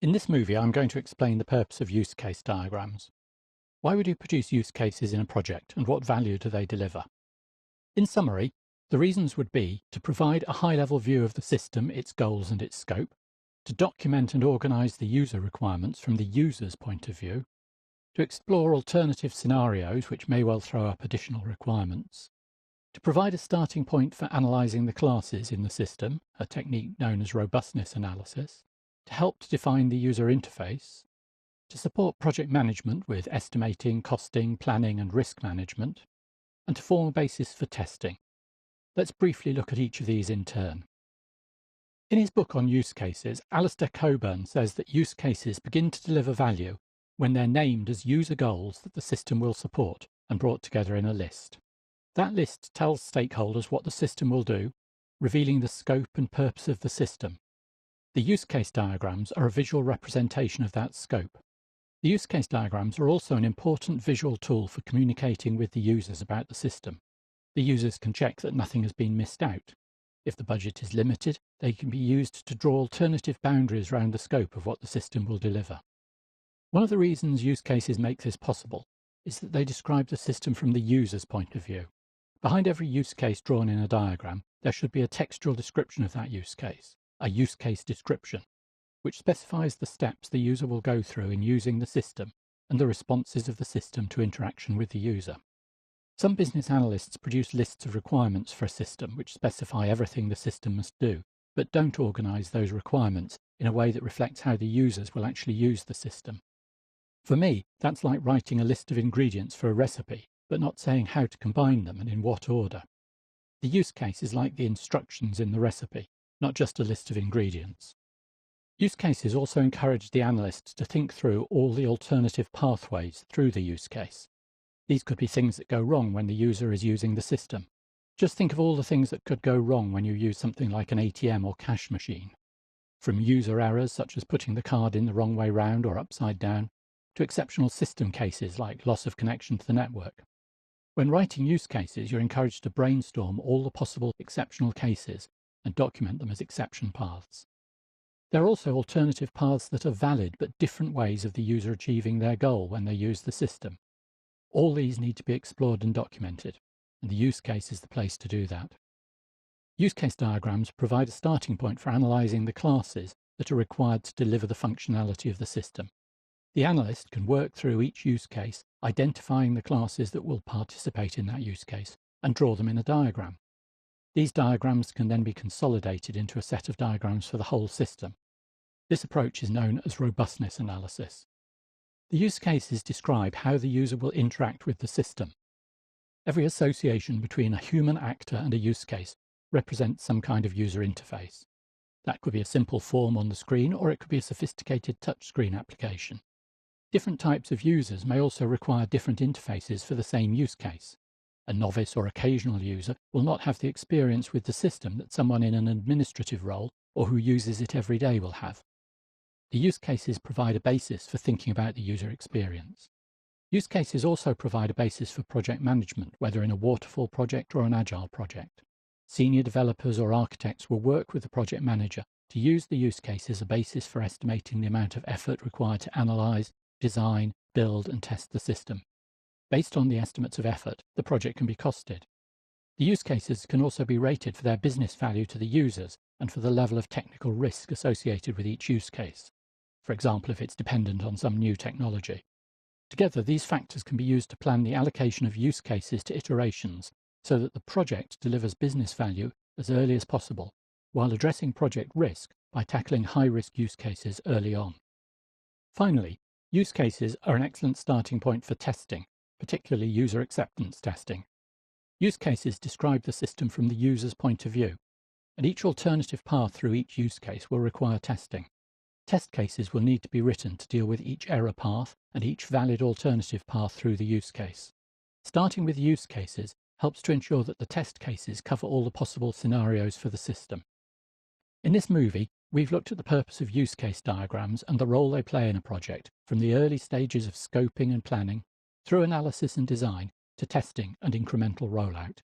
In this movie, I'm going to explain the purpose of use case diagrams. Why would you produce use cases in a project, and what value do they deliver? In summary, the reasons would be to provide a high-level view of the system, its goals and its scope, to document and organise the user requirements from the user's point of view, to explore alternative scenarios which may well throw up additional requirements, to provide a starting point for analysing the classes in the system, a technique known as robustness analysis, to help to define the user interface, to support project management with estimating, costing, planning and risk management, and to form a basis for testing. Let's briefly look at each of these in turn. In his book on use cases, Alistair Cockburn says that use cases begin to deliver value when they're named as user goals that the system will support and brought together in a list. That list tells stakeholders what the system will do, revealing the scope and purpose of the system. The use case diagrams are a visual representation of that scope. The use case diagrams are also an important visual tool for communicating with the users about the system. The users can check that nothing has been missed out. If the budget is limited, they can be used to draw alternative boundaries around the scope of what the system will deliver. One of the reasons use cases make this possible is that they describe the system from the user's point of view. Behind every use case drawn in a diagram, there should be a textual description of that use case, a use case description, which specifies the steps the user will go through in using the system and the responses of the system to interaction with the user. Some business analysts produce lists of requirements for a system which specify everything the system must do, but don't organise those requirements in a way that reflects how the users will actually use the system. For me, that's like writing a list of ingredients for a recipe, but not saying how to combine them and in what order. The use case is like the instructions in the recipe, not just a list of ingredients. Use cases also encourage the analysts to think through all the alternative pathways through the use case. These could be things that go wrong when the user is using the system. Just think of all the things that could go wrong when you use something like an ATM or cash machine. From user errors such as putting the card in the wrong way round or upside down, to exceptional system cases like loss of connection to the network. When writing use cases, you're encouraged to brainstorm all the possible exceptional cases and document them as exception paths. There are also alternative paths that are valid but different ways of the user achieving their goal when they use the system. All these need to be explored and documented, and the use case is the place to do that. Use case diagrams provide a starting point for analysing the classes that are required to deliver the functionality of the system. The analyst can work through each use case, identifying the classes that will participate in that use case, and draw them in a diagram. These diagrams can then be consolidated into a set of diagrams for the whole system. This approach is known as robustness analysis. The use cases describe how the user will interact with the system. Every association between a human actor and a use case represents some kind of user interface. That could be a simple form on the screen, or it could be a sophisticated touchscreen application. Different types of users may also require different interfaces for the same use case. A novice or occasional user will not have the experience with the system that someone in an administrative role or who uses it every day will have. The use cases provide a basis for thinking about the user experience. Use cases also provide a basis for project management, whether in a waterfall project or an agile project. Senior developers or architects will work with the project manager to use the use case as a basis for estimating the amount of effort required to analyse, design, build and test the system. Based on the estimates of effort, the project can be costed. The use cases can also be rated for their business value to the users and for the level of technical risk associated with each use case. For example, if it's dependent on some new technology. Together, these factors can be used to plan the allocation of use cases to iterations so that the project delivers business value as early as possible, while addressing project risk by tackling high-risk use cases early on. Finally, use cases are an excellent starting point for testing, particularly user acceptance testing. Use cases describe the system from the user's point of view, and each alternative path through each use case will require testing. Test cases will need to be written to deal with each error path and each valid alternative path through the use case. Starting with use cases helps to ensure that the test cases cover all the possible scenarios for the system. In this movie, we've looked at the purpose of use case diagrams and the role they play in a project, from the early stages of scoping and planning, through analysis and design, to testing and incremental rollout.